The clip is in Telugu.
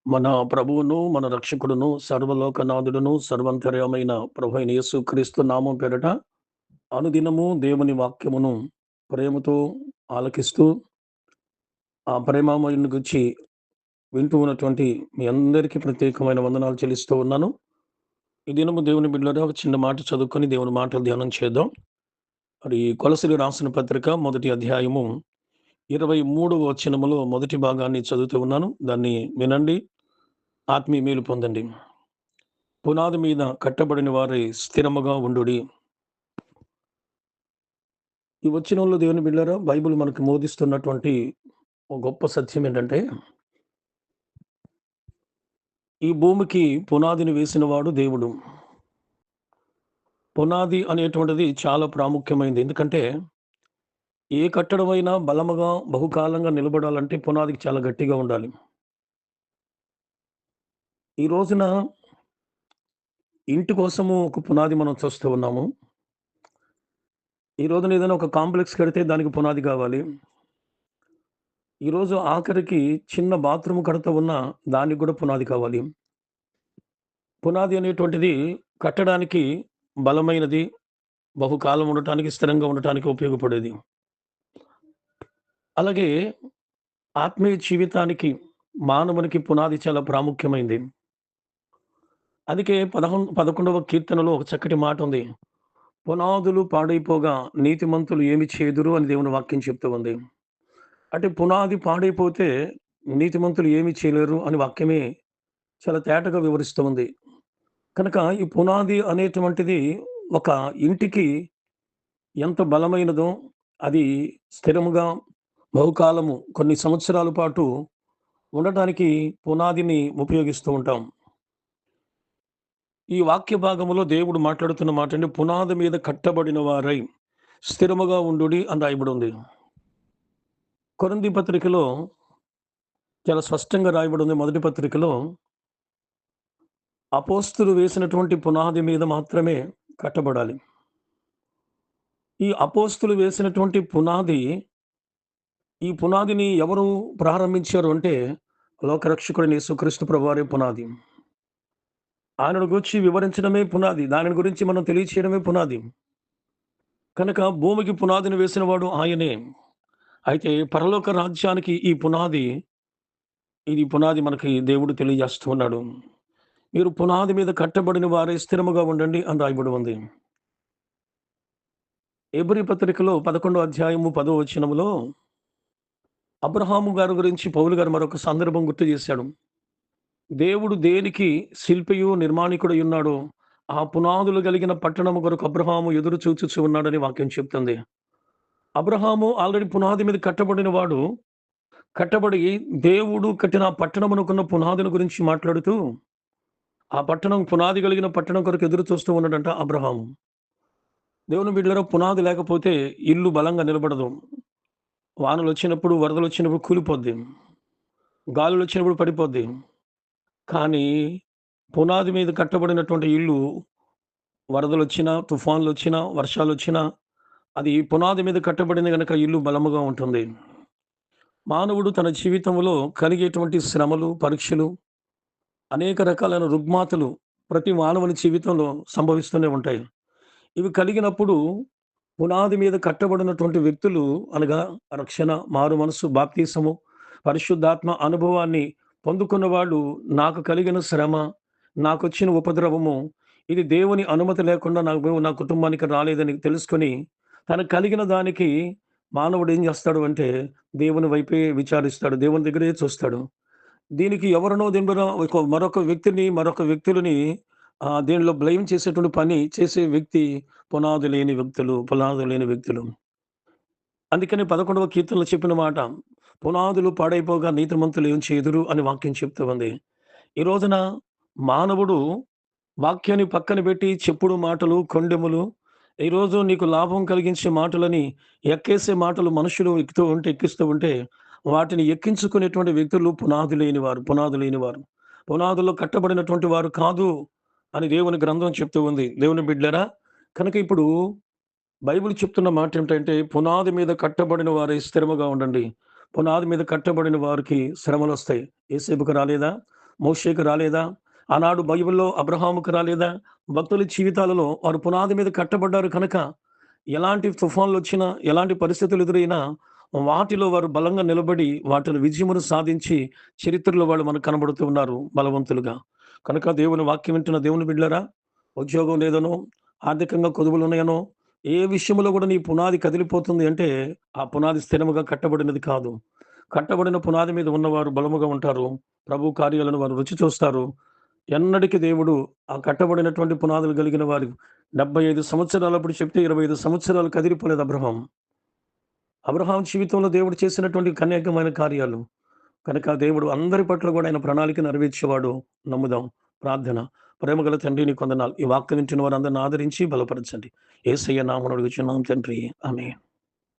మన ప్రభువును, మన రక్షకుడును, సర్వలోకనాథుడును, సర్వంతర్యామైన ప్రభువైన యేసుక్రీస్తు నామం పేరట అనుదినము దేవుని వాక్యమును ప్రేమతో ఆలకిస్తూ, ఆ ప్రేమమయుని గురించి వింటూ ఉన్నటువంటి మీ అందరికీ ప్రత్యేకమైన వందనాలు చెల్లిస్తూ ఉన్నాను. ఈ దినము దేవుని బిడ్డలారా ఒక చిన్న మాట చదువుకొని దేవుని మాటలు ధ్యానం చేద్దాం. మరి కొలస్సీలు రాసిన పత్రిక మొదటి అధ్యాయము 23వ వచనములో మొదటి భాగాన్ని చదువుతూ ఉన్నాను. దాన్ని వినండి. ఆత్మీయ మేలు పొందండి. పునాది మీద కట్టబడిన వారై స్థిరముగా ఉండుడి. ఈ వచనంలో దేవుని బిడ్డలారా బైబిల్ మనకు బోధిస్తున్నటువంటి ఒక గొప్ప సత్యం ఏంటంటే, ఈ భూమికి పునాదిని వేసినవాడు దేవుడు. పునాది అనేటువంటిది చాలా ప్రాముఖ్యమైనది. ఎందుకంటే, ఏ కట్టడమైనా బలముగా బహుకాలంగా నిలబడాలంటే పునాదికి చాలా గట్టిగా ఉండాలి. ఈ రోజున ఇంటి కోసము ఒక పునాది మనం చూస్తూ ఉన్నాము. ఈ రోజున ఏదైనా ఒక కాంప్లెక్స్ కడితే దానికి పునాది కావాలి. ఈరోజు ఆఖరికి చిన్న బాత్రూమ్ కడతా ఉన్నా దానికి కూడా పునాది కావాలి. పునాది అనేటువంటిది కట్టడానికి బలమైనది, బహుకాలం ఉండటానికి, స్థిరంగా ఉండటానికి ఉపయోగపడేది. అలాగే ఆత్మీయ జీవితానికి, మానవునికి పునాది చాలా ప్రాముఖ్యమైంది. అందుకే 11వ కీర్తనలో ఒక చక్కటి మాట ఉంది. పునాదులు పాడైపోగా నీతిమంతులు ఏమి చేదురు అని దేవుని వాక్యం చెప్తూ ఉంది. అంటే పునాది పాడైపోతే నీతిమంతులు ఏమి చేయలేరు అని వాక్యమే చాలా తేటగా వివరిస్తూ ఉంది. కనుక ఈ పునాది అనేటువంటిది ఒక ఇంటికి ఎంత బలమైనదో, అది స్థిరముగా బహుకాలము కొన్ని సంవత్సరాల పాటు ఉండటానికి పునాదిని ఉపయోగిస్తూ ఉంటాం. ఈ వాక్య భాగములో దేవుడు మాట్లాడుతున్న మాట అండి, పునాది మీద కట్టబడిన వారై స్థిరముగా ఉండుడి అని రాయబడి ఉంది. కొరింథీ పత్రికలో చాలా స్పష్టంగా రాయబడి ఉంది. మొదటి పత్రికలో అపోస్తులు వేసినటువంటి పునాది మీద మాత్రమే కట్టబడాలి. ఈ అపోస్తులు వేసినటువంటి పునాది, ఈ పునాదిని ఎవరు ప్రారంభించారు అంటే, లోకరక్షకుడైన యేసుక్రీస్తు ప్రభువారే పునాది. ఆయనను గూర్చి వివరించడమే పునాది. దానిని గురించి మనం తెలియచేయడమే పునాది. కనుక భూమికి పునాదిని వేసినవాడు ఆయనే. అయితే పరలోక రాజ్యానికి ఈ పునాది, ఇది పునాది మనకి దేవుడు తెలియజేస్తూ ఉన్నాడు. మీరు పునాది మీద కట్టబడిన వారే స్థిరముగా ఉండండి అని రాయబడి ఉంది. హెబ్రీ పత్రికలో 11వ అధ్యాయము 10వ వచనములో అబ్రహాము గారి గురించి పౌలు గారు మరొక సందర్భం గుర్తు చేశాడు. దేవుడు దేనికి శిల్పియు నిర్మాణికుడై ఉన్నాడో, ఆ పునాదులు కలిగిన పట్టణము కొరకు అబ్రహాము ఎదురు చూచుచు ఉన్నాడని వాక్యం చెప్తుంది. అబ్రహాము ఆల్రెడీ పునాది మీద కట్టబడిన వాడు. కట్టబడి దేవుడు కట్టిన ఆ పట్టణమునకున్న పునాదుల గురించి మాట్లాడుతూ, ఆ పట్టణం పునాది కలిగిన పట్టణం కొరకు ఎదురు చూస్తూ ఉన్నాడంట అబ్రహాము. దేవుని బిడ్డలారా, పునాది లేకపోతే ఇల్లు బలంగా నిలబడదు. వానలొచ్చినప్పుడు, వరదలొచ్చినప్పుడు కూలిపోద్ది. గాలులొచ్చినప్పుడు పడిపోద్ది. కానీ పునాది మీద కట్టబడినటువంటి ఇల్లు వరదలొచ్చినా, తుఫాన్లొచ్చినా, వర్షాలొచ్చినా అది పునాది మీద కట్టబడింది గనక ఇల్లు బలముగా ఉంటుంది. మానవుడు తన జీవితంలో కలిగేటువంటి శ్రమలు, పరీక్షలు, అనేక రకాలైన రుగ్మతలు ప్రతి మానవుని జీవితంలో సంభవిస్తూనే ఉంటాయి. ఇవి కలిగినప్పుడు పునాది మీద కట్టబడినటువంటి వ్యక్తులు అనగా రక్షణ, మారు మనసు, బాప్తీసము, పరిశుద్ధాత్మ అనుభవాన్ని పొందుకున్న వాళ్ళు, నాకు కలిగిన శ్రమ, నాకొచ్చిన ఉపద్రవము, ఇది దేవుని అనుమతి లేకుండా నా కుటుంబానికి రాలేదని తెలుసుకొని, తనకు కలిగిన దానికి మానవుడు ఏం చేస్తాడు అంటే, దేవుని వైపే విచారిస్తాడు. దేవుని దగ్గరే చూస్తాడు. దీనికి ఎవరినో దిండున మరొక వ్యక్తిని, మరొక వ్యక్తులని దీనిలో బ్లేమ్ చేసేటువంటి పని చేసే వ్యక్తి పునాది లేని వ్యక్తులు. అందుకని 11వ కీర్తనలో చెప్పిన మాట, పునాదులు పాడైపోగా నీతిమంతులు ఏం చేయుదురు అని వాక్యం చెప్తూ ఉంది. ఈ రోజున మానవుడు వాక్యాన్ని పక్కన పెట్టి చెప్పుడు మాటలు, కొండెములు, ఈరోజు నీకు లాభం కలిగించే మాటలని ఎక్కేసే మాటలు మనుషులు ఎక్కిస్తూ ఉంటే, వాటిని ఎక్కించుకునేటువంటి వ్యక్తులు పునాది లేనివారు. పునాదుల్లో కట్టబడినటువంటి వారు కాదు అని దేవుని గ్రంథం చెప్తూ ఉంది. దేవుని బిడ్డలారా, కనుక ఇప్పుడు బైబిల్ చెప్తున్న మాట ఏమిటంటే, పునాది మీద కట్టబడిన వారే స్థిరముగా ఉండండి. పునాది మీద కట్టబడిన వారికి శ్రమలొస్తాయి. యేసేపుకు రాలేదా? మోషేకి రాలేదా? ఆనాడు బైబిల్‌లో అబ్రహాముకు రాలేదా? భక్తుల జీవితాలలో వారు పునాది మీద కట్టబడ్డారు కనుక, ఎలాంటి తుఫాన్‌లొచ్చినా, ఎలాంటి పరిస్థితులు ఎదురైనా, వాటిలో వారు బలంగా నిలబడి, వాటిని విజయమును సాధించి, చరిత్రలో వాళ్ళు మనకు కనబడుతూ ఉన్నారు బలవంతులుగా. కనుక దేవుని వాక్యం వింటున్న దేవుని బిడ్డలారా, ఉద్యోగం లేదనో, ఆర్థికంగా కొదువులున్నాయనో, ఏ విషయంలో కూడా నీ పునాది కదిలిపోతుంది అంటే, ఆ పునాది స్థిరముగా కట్టబడినది కాదు. కట్టబడిన పునాది మీద ఉన్నవారు బలముగా ఉంటారు. ప్రభు కార్యాలను వారు రుచి చూస్తారు. ఎన్నటికి దేవుడు ఆ కట్టబడినటువంటి పునాదులు కలిగిన వారు 75 సంవత్సరాలప్పుడు చెప్తే 25 సంవత్సరాలు కదిలిపోలేదు అబ్రహాం. అబ్రహాం జీవితంలో దేవుడు చేసినటువంటి అనేకమైన కార్యాలు. కనుక దేవుడు అందరి పట్ల కూడా ఆయన ప్రణాళిక నెరవేర్చేవాడు. నమ్ముదాం. ప్రార్థన. ప్రేమగల తండ్రి నీకు వందనాలు. ఈ వాక్యం వింటున్న వారందరిని ఆదరించి బలపరచండి. యేసయ్య నామమున అడుగుచున్నాం తండ్రి. ఆమేన్.